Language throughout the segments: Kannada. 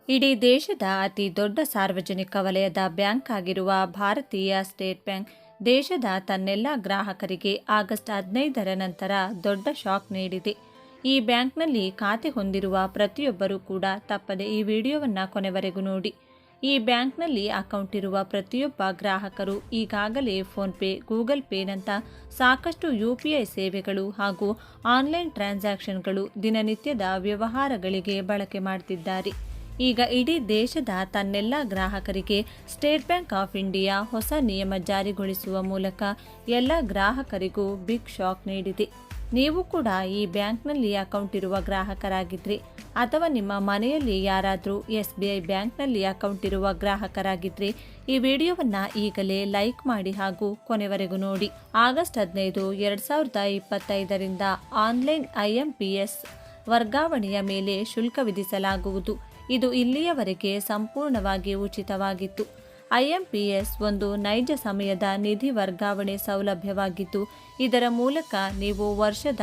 ಇಡೀ ದೇಶದ ಅತಿ ದೊಡ್ಡ ಸಾರ್ವಜನಿಕ ವಲಯದ ಬ್ಯಾಂಕ್ ಆಗಿರುವ ಭಾರತೀಯ ಸ್ಟೇಟ್ ಬ್ಯಾಂಕ್ ದೇಶದ ತನ್ನೆಲ್ಲ ಗ್ರಾಹಕರಿಗೆ ಆಗಸ್ಟ್ 15ರ ನಂತರ ದೊಡ್ಡ ಶಾಕ್ ನೀಡಿದೆ. ಈ ಬ್ಯಾಂಕ್ನಲ್ಲಿ ಖಾತೆ ಹೊಂದಿರುವ ಪ್ರತಿಯೊಬ್ಬರೂ ಕೂಡ ತಪ್ಪದೆ ಈ ವಿಡಿಯೋವನ್ನು ಕೊನೆವರೆಗೂ ನೋಡಿ. ಈ ಬ್ಯಾಂಕ್ನಲ್ಲಿ ಅಕೌಂಟ್ ಇರುವ ಪ್ರತಿಯೊಬ್ಬ ಗ್ರಾಹಕರು ಈಗಾಗಲೇ ಫೋನ್ಪೇ, ಗೂಗಲ್ ಪೇನಂಥ ಸಾಕಷ್ಟು UPI ಸೇವೆಗಳು ಹಾಗೂ ಆನ್ಲೈನ್ ಟ್ರಾನ್ಸಾಕ್ಷನ್ಗಳು ದಿನನಿತ್ಯದ ವ್ಯವಹಾರಗಳಿಗೆ ಬಳಕೆ ಮಾಡ್ತಿದ್ದಾರೆ. ಈಗ ಇಡೀ ದೇಶದ ತನ್ನೆಲ್ಲ ಗ್ರಾಹಕರಿಗೆ ಸ್ಟೇಟ್ ಬ್ಯಾಂಕ್ ಆಫ್ ಇಂಡಿಯಾ ಹೊಸ ನಿಯಮ ಜಾರಿಗೊಳಿಸುವ ಮೂಲಕ ಎಲ್ಲ ಗ್ರಾಹಕರಿಗೂ ಬಿಗ್ ಶಾಕ್ ನೀಡಿದೆ. ನೀವು ಕೂಡ ಈ ಬ್ಯಾಂಕ್ನಲ್ಲಿ ಅಕೌಂಟ್ ಇರುವ ಗ್ರಾಹಕರಾಗಿದ್ದರೆ ಅಥವಾ ನಿಮ್ಮ ಮನೆಯಲ್ಲಿ ಯಾರಾದರೂ SBI ಬ್ಯಾಂಕ್ನಲ್ಲಿ ಅಕೌಂಟ್ ಇರುವ ಗ್ರಾಹಕರಾಗಿದ್ದರೆ ಈ ವಿಡಿಯೋವನ್ನು ಈಗಲೇ ಲೈಕ್ ಮಾಡಿ ಹಾಗೂ ಕೊನೆವರೆಗೂ ನೋಡಿ. ಆಗಸ್ಟ್ 15, 2025ರಿಂದ ಆನ್ಲೈನ್ IMPS ವರ್ಗಾವಣೆಯ ಮೇಲೆ ಶುಲ್ಕ ವಿಧಿಸಲಾಗುವುದು. ಇದು ಇಲ್ಲಿಯವರೆಗೆ ಸಂಪೂರ್ಣವಾಗಿ ಉಚಿತವಾಗಿತ್ತು. IMPS ಒಂದು ನೈಜ ಸಮಯದ ನಿಧಿ ವರ್ಗಾವಣೆ ಸೌಲಭ್ಯವಾಗಿದ್ದು, ಇದರ ಮೂಲಕ ನೀವು ವರ್ಷದ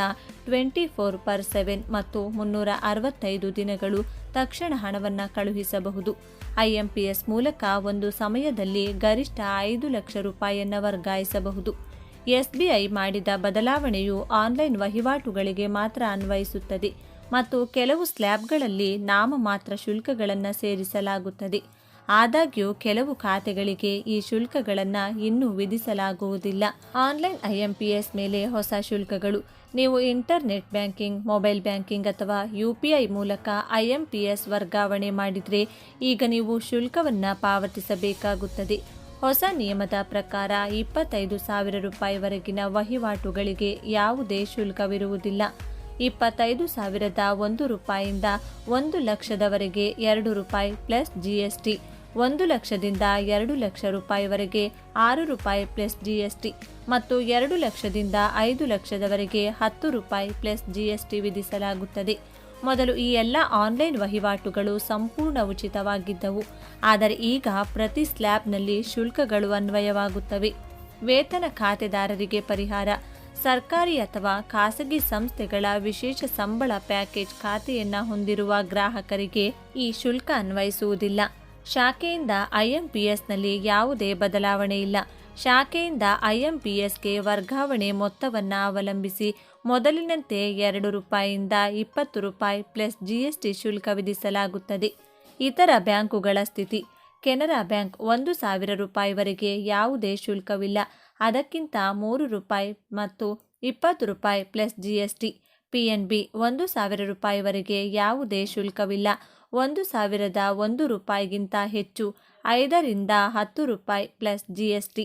24/7 ಮತ್ತು 365 ದಿನಗಳು ತಕ್ಷಣ ಹಣವನ್ನು ಕಳುಹಿಸಬಹುದು. IMPS ಮೂಲಕ ಒಂದು ಸಮಯದಲ್ಲಿ ಗರಿಷ್ಠ 5 ಲಕ್ಷ ರೂಪಾಯಿಯನ್ನು ವರ್ಗಾಯಿಸಬಹುದು. SBI ಮಾಡಿದ ಬದಲಾವಣೆಯು ಆನ್ಲೈನ್ ವಹಿವಾಟುಗಳಿಗೆ ಮಾತ್ರ ಅನ್ವಯಿಸುತ್ತದೆ ಮತ್ತು ಕೆಲವು ಸ್ಲ್ಯಾಬ್ಗಳಲ್ಲಿ ನಾಮಮಾತ್ರ ಶುಲ್ಕಗಳನ್ನು ಸೇರಿಸಲಾಗುತ್ತದೆ. ಆದಾಗ್ಯೂ ಕೆಲವು ಖಾತೆಗಳಿಗೆ ಈ ಶುಲ್ಕಗಳನ್ನು ಇನ್ನೂ ವಿಧಿಸಲಾಗುವುದಿಲ್ಲ. ಆನ್ಲೈನ್ IMPS ಮೇಲೆ ಹೊಸ ಶುಲ್ಕಗಳು. ನೀವು ಇಂಟರ್ನೆಟ್ ಬ್ಯಾಂಕಿಂಗ್, ಮೊಬೈಲ್ ಬ್ಯಾಂಕಿಂಗ್ ಅಥವಾ UPI ಮೂಲಕ IMPS ವರ್ಗಾವಣೆ ಮಾಡಿದರೆ ಈಗ ನೀವು ಶುಲ್ಕವನ್ನು ಪಾವತಿಸಬೇಕಾಗುತ್ತದೆ. ಹೊಸ ನಿಯಮದ ಪ್ರಕಾರ 25,000 ರೂಪಾಯಿವರೆಗಿನ ವಹಿವಾಟುಗಳಿಗೆ ಯಾವುದೇ ಶುಲ್ಕವಿರುವುದಿಲ್ಲ. 25,001 ರೂಪಾಯಿಯಿಂದ 1 ಲಕ್ಷದವರೆಗೆ 2 ರೂಪಾಯಿ ಪ್ಲಸ್ GST, 1 ಲಕ್ಷದಿಂದ 2 ಲಕ್ಷ ರೂಪಾಯಿವರೆಗೆ 6 ರೂಪಾಯಿ ಪ್ಲಸ್ GST ಮತ್ತು 2 ಲಕ್ಷದಿಂದ 5 ಲಕ್ಷದವರೆಗೆ 10 ರೂಪಾಯಿ ಪ್ಲಸ್ GST ವಿಧಿಸಲಾಗುತ್ತದೆ. ಮೊದಲು ಈ ಎಲ್ಲ ಆನ್ಲೈನ್ ವಹಿವಾಟುಗಳು ಸಂಪೂರ್ಣ ಉಚಿತವಾಗಿದ್ದವು, ಆದರೆ ಈಗ ಪ್ರತಿ ಸ್ಲ್ಯಾಬ್ನಲ್ಲಿ ಶುಲ್ಕಗಳು ಅನ್ವಯವಾಗುತ್ತವೆ. ವೇತನ ಖಾತೆದಾರರಿಗೆ ಪರಿಹಾರ. ಸರ್ಕಾರಿ ಅಥವಾ ಖಾಸಗಿ ಸಂಸ್ಥೆಗಳ ವಿಶೇಷ ಸಂಬಳ ಪ್ಯಾಕೇಜ್ ಖಾತೆಯನ್ನು ಹೊಂದಿರುವ ಗ್ರಾಹಕರಿಗೆ ಈ ಶುಲ್ಕ ಅನ್ವಯಿಸುವುದಿಲ್ಲ. ಶಾಖೆಯಿಂದ IMPSನಲ್ಲಿ ಯಾವುದೇ ಬದಲಾವಣೆ ಇಲ್ಲ. ಶಾಖೆಯಿಂದ IMPSಗೆ ವರ್ಗಾವಣೆ ಮೊತ್ತವನ್ನು ಅವಲಂಬಿಸಿ ಮೊದಲಿನಂತೆ 2 ರೂಪಾಯಿಯಿಂದ 20 ರೂಪಾಯಿ ಪ್ಲಸ್ GST ಶುಲ್ಕ ವಿಧಿಸಲಾಗುತ್ತದೆ. ಇತರ ಬ್ಯಾಂಕುಗಳ ಸ್ಥಿತಿ. ಕೆನರಾ ಬ್ಯಾಂಕ್ 1,000 ರೂಪಾಯಿವರೆಗೆ ಯಾವುದೇ ಶುಲ್ಕವಿಲ್ಲ, ಅದಕ್ಕಿಂತ 3 ರೂಪಾಯಿ ಮತ್ತು 20 ರೂಪಾಯಿ ಪ್ಲಸ್ GST. PNB 1,000 ರೂಪಾಯಿವರೆಗೆ ಯಾವುದೇ ಶುಲ್ಕವಿಲ್ಲ, 1,001 ರೂಪಾಯಿಗಿಂತ ಹೆಚ್ಚು, 5ರಿಂದ 10 ರೂಪಾಯಿ ಪ್ಲಸ್ GST.